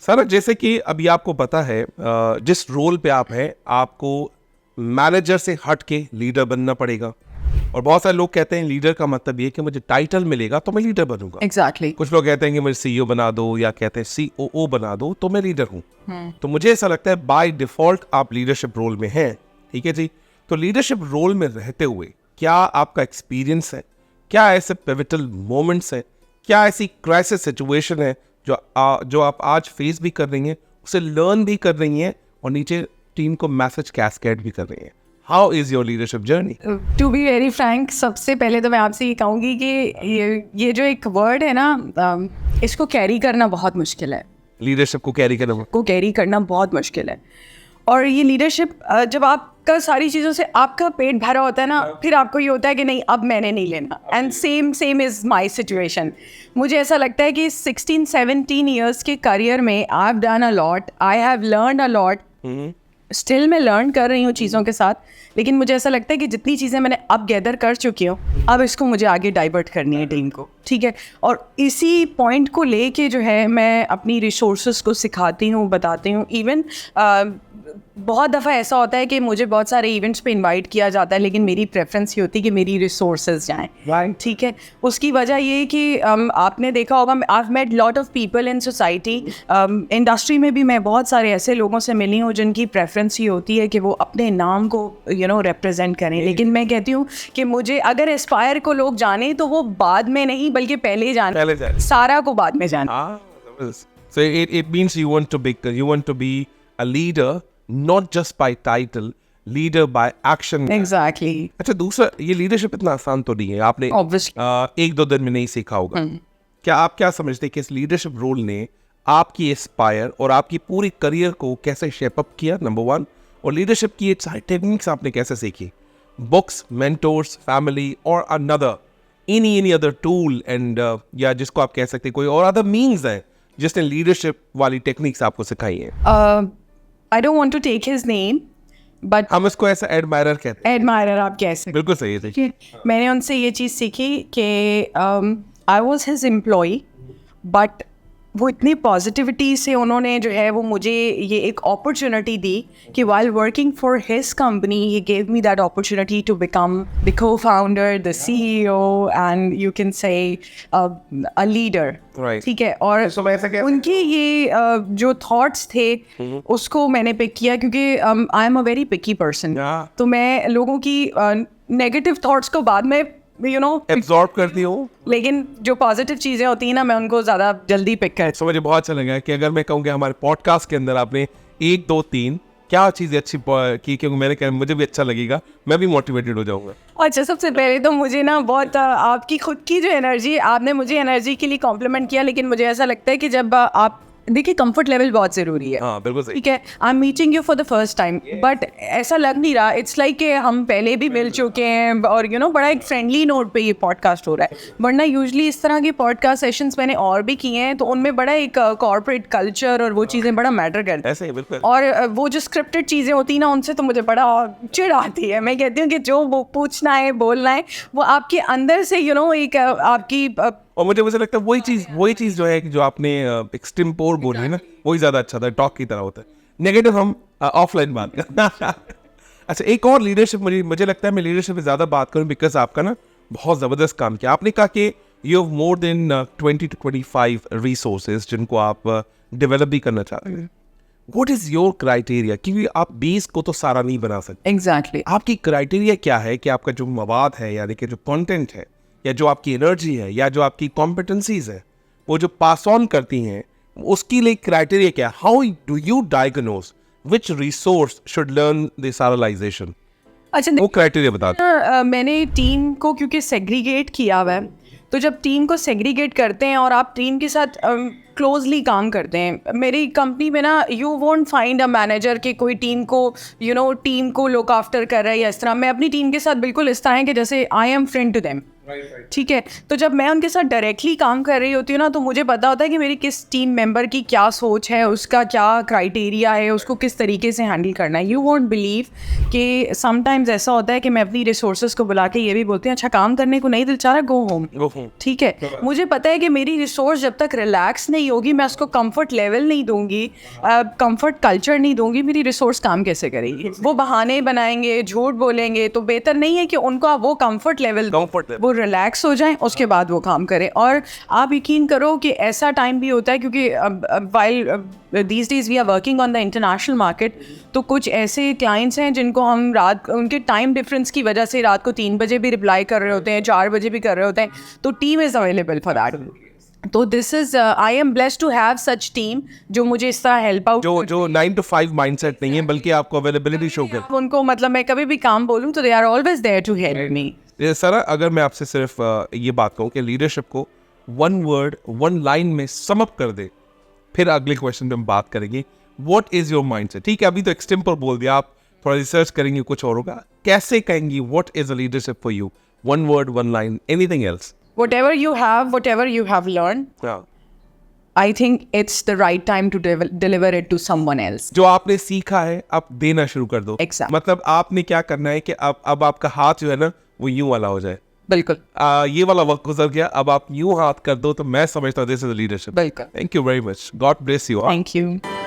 Sir जैसे कि अभी आपको पता है जिस रोल पे आप हैं आपको मैनेजर से हट के लीडर बनना पड़ेगा, और बहुत सारे लोग कहते हैं लीडर का मतलब ये कि मुझे टाइटल मिलेगा तो मैं लीडर बनूंगा। एग्जैक्टली कुछ लोग कहते हैं कि मुझे सीईओ बना दो, या कहते हैं सीओओ बना दो तो मैं लीडर हूँ। तो मुझे ऐसा लगता है बाय डिफॉल्ट आप लीडरशिप रोल में हैं, ठीक है जी। तो लीडरशिप रोल में रहते हुए क्या आपका एक्सपीरियंस है, क्या ऐसे पिवटल मोमेंट्स हैं, क्या ऐसी क्राइसिस सिचुएशन है जो आप आज फेस भी कर रही हैं, उसे लर्न भी कर रही हैं और नीचे टीम को मैसेज कैस्केड भी कर रही हैं? How is your leadership journey? To be very frank, सबसे पहले तो मैं आपसे ये कहूँगी कि ये जो एक वर्ड है ना, इसको कैरी करना बहुत मुश्किल है। लीडरशिप को कैरी करना बहुत मुश्किल है। और ये लीडरशिप जब आपका सारी चीज़ों से आपका पेट भरा होता है ना, फिर आपको ये होता है कि नहीं अब मैंने नहीं लेना। And same is my situation. मुझे ऐसा लगता है कि 16-17 ईयर्स के करियर में I have done a lot, I have learn a lot, still मैं लर्न कर रही हूँ चीज़ों के साथ। लेकिन मुझे ऐसा लगता है कि जितनी चीज़ें मैंने अब गैदर कर चुकी हूँ, अब इसको मुझे आगे डाइवर्ट करनी है टीम को, ठीक है। और इसी पॉइंट को लेके जो है मैं अपनी रिसोर्सेज को सिखाती हूँ, बताती हूँ। इवन बहुत दफ़ा ऐसा होता है कि मुझे बहुत सारे इवेंट्स पे इनवाइट किया जाता है, लेकिन मेरी प्रेफरेंस ये होती है कि मेरी रिसोर्सेज जाएँ, ठीक है। उसकी वजह ये कि आपने देखा होगा, I have met lot of people in society, industry में भी मैं बहुत सारे ऐसे लोगों से मिली हूँ जिनकी प्रेफरेंस ये होती है कि वो अपने नाम को रिप्रेजेंट करें। लेकिन मैं कहती हूँ कि मुझे अगर एस्पायर को लोग जाने तो वो बाद में नहीं बल्कि पहले जाने, सारा को बाद में जाने। So it means you want to be a leader, not just by title, leader by action. Exactly. अच्छा, दूसरा, ये लीडरशिप इतना आसान तो नहीं है, आपने एक दो दिन में नहीं सीखा होगा। क्या आप क्या समझते हैं कि इस लीडरशिप रोल ने आपकी एस्पायर और आपकी पूरी करियर को कैसे शेप अप किया, नंबर 1, और लीडरशिप की ये सारी टेक्निक्स आपने कैसे सीखी? बुक्स, मेंटोर्स, फैमिली और another any other tool and या जिसको आप कह सकते हैं कोई और अदर मीन्स है जिसने लीडरशिप वाली टेक्निक्स आपको सिखाई है? I don't want to take his name, but हम इसको ऐसा एडमायरर कहते हैं। एडमायरर आप कह सकते, बिल्कुल सही है। मैंने उनसे ये चीज़ सीखी कि I was his employee, but वो इतनी पॉजिटिविटी से उन्होंने जो है वो मुझे ये एक अपॉर्चुनिटी दी कि while working for his company he gave me that opportunity to become the co-founder, the CEO and you can say a leader, ठीक है। और उनके ये जो थॉट्स थे उसको मैंने पिक किया, क्योंकि I am a very picky person. तो मैं लोगों की नेगेटिव थॉट्स को बाद में एब्जॉर्ब करती हूँ, लेकिन जो पॉजिटिव चीजें होती हैं ना, मैं उनको ज्यादा जल्दी पिक करती हूँ। मुझे बहुत अच्छा लगा कि अगर मैं कहूँ कि हमारे पॉडकास्ट के अंदर आपने 1 2 3 क्या चीजें अच्छी की, क्योंकि मैंने कहा मुझे भी अच्छा लगेगा, मैं भी मोटिवेटेड हो जाऊंगा। अच्छा, सबसे पहले तो मुझे ना बहुत आपकी खुद की जो एनर्जी, आपने मुझे एनर्जी के लिए कॉम्प्लीमेंट किया, लेकिन मुझे ऐसा लगता है कि जब आप देखिए कंफर्ट लेवल बहुत ज़रूरी है। हाँ, बिल्कुल सही। ठीक है, I am meeting you for the first time, but ऐसा लग नहीं रहा, इट्स लाइक कि हम पहले भी मिल चुके हैं और बड़ा एक फ्रेंडली नोट पे ये पॉडकास्ट हो रहा है। वरना यूजुअली इस तरह के पॉडकास्ट सेशंस मैंने और भी किए हैं, तो उनमें बड़ा एक कॉर्पोरेट कल्चर और वो चीज़ें बड़ा मैटर करती हैं। बिल्कुल। और वो जो स्क्रिप्टेड चीज़ें होती हैं ना, उनसे तो मुझे बड़ा चिढ़ आती है। मैं कहती हूँ कि जो वो पूछना है, बोलना है, वो आपके अंदर से एक आपकी, और मुझे लगता है वही चीज़ जो है जो आपने एक्सटिम्पोर बोली है ना, वही ज़्यादा अच्छा था, टॉक की तरह होता है। नेगेटिव हम ऑफलाइन बात करते हैं। अच्छा, एक और लीडरशिप, मुझे लगता है मैं लीडरशिप पे ज़्यादा बात करूँ बिकॉज आपका ना बहुत ज़बरदस्त काम किया। आपने कहा कि you have more than 20 to 25 resources जिनको आप डेवलप भी करना चाहते हैं। What is your criteria? क्योंकि आप 20 को तो सारा नहीं बना सकते। Exactly. आपकी क्राइटेरिया क्या है कि आपका जो मवाद है, यानी कि जो कंटेंट है, या जो आपकी एनर्जी है, या जो आपकी कॉम्पिटेंसीज है, वो जो पास ऑन करती हैं, उसके लिए क्राइटेरिया क्या है? How do you diagnose which resource should learn the serialization? अच्छा, वो क्राइटेरिया बता दो। मैंने टीम को क्योंकि सेग्रीगेट किया हुआ है, तो जब टीम को सेग्रीगेट करते हैं और आप टीम के साथ क्लोजली काम करते हैं, मेरी कंपनी में ना you won't find a manager कि कोई टीम को लुक आफ्टर कर रहा है या इस तरह। मैं अपनी टीम के साथ बिल्कुल इस तरह है कि जैसे I am friend to them, ठीक है, तो जब मैं उनके साथ डायरेक्टली काम कर रही होती हूँ ना, तो मुझे पता होता है कि मेरी किस टीम मेंबर की क्या सोच है, उसका क्या क्राइटेरिया है, उसको किस तरीके से हैंडल करना है. यू वोंट बिलीव कि समटाइम्स ऐसा होता है कि मैं अपनी रिसोर्सेज को बुला के ये भी बोलती हूँ, अच्छा काम करने को नहीं दिल चाह रहा, गो होम. ठीक है, मुझे पता है कि मेरी रिसोर्स जब तक रिलैक्स नहीं होगी, मैं उसको कंफर्ट लेवल नहीं दूंगी, कंफर्ट कल्चर नहीं दूंगी, मेरी रिसोर्स काम कैसे करेगी. वो बहाने बनाएंगे, झूठ बोलेंगे, तो बेहतर नहीं है कि उनका वो कंफर्ट लेवल वो रिलैक्स हो जाए, उसके बाद वो काम करें. और आप यकीन करो कि ऐसा टाइम भी होता है, क्योंकि while these days we are working on the international market, तो कुछ ऐसे क्लाइंट्स हैं जिनको हम रात, उनके टाइम डिफरेंस की वजह से रात को 3 बजे भी रिप्लाई कर रहे होते हैं, 4 बजे भी कर रहे होते हैं, तो team is available for that. तो this is I am blessed to have such team जो मुझे इस तरह हेल्प आउट, जो 9 to 5 माइंडसेट नहीं है, बल्कि आपको अवेलेबिलिटी शो कर. उनको मतलब मैं कभी भी काम बोलूँ तो they are always there to help me. Sir, अगर मैं आपसे सिर्फ ये बात कहूँ कि लीडरशिप को 1 वर्ड 1 लाइन में सम अप कर दे, फिर अगले क्वेश्चन पे हम बात करेंगे. What is your mindset? ठीक है, अभी तो एक्सटेम्पर बोल दिया, आप थोड़ा रिसर्च करेंगे, कुछ और होगा. कैसे कहेंगी what is a leadership for you? 1 word 1 line, anything else? Whatever you have learned, I think it's the right time to deliver it to someone else. जो आपने सीखा है आप देना शुरू कर दो. Exactly. मतलब आपने क्या करना है कि अब आपका हाथ जो है ना वो यूं वाला हो जाए. बिल्कुल. ये वाला वक्त गुजर गया, अब आप यूं हाथ कर दो, तो मैं समझता हूँ दिस इज लीडरशिप. बिल्कुल. Thank you very much. God bless you. Thank you.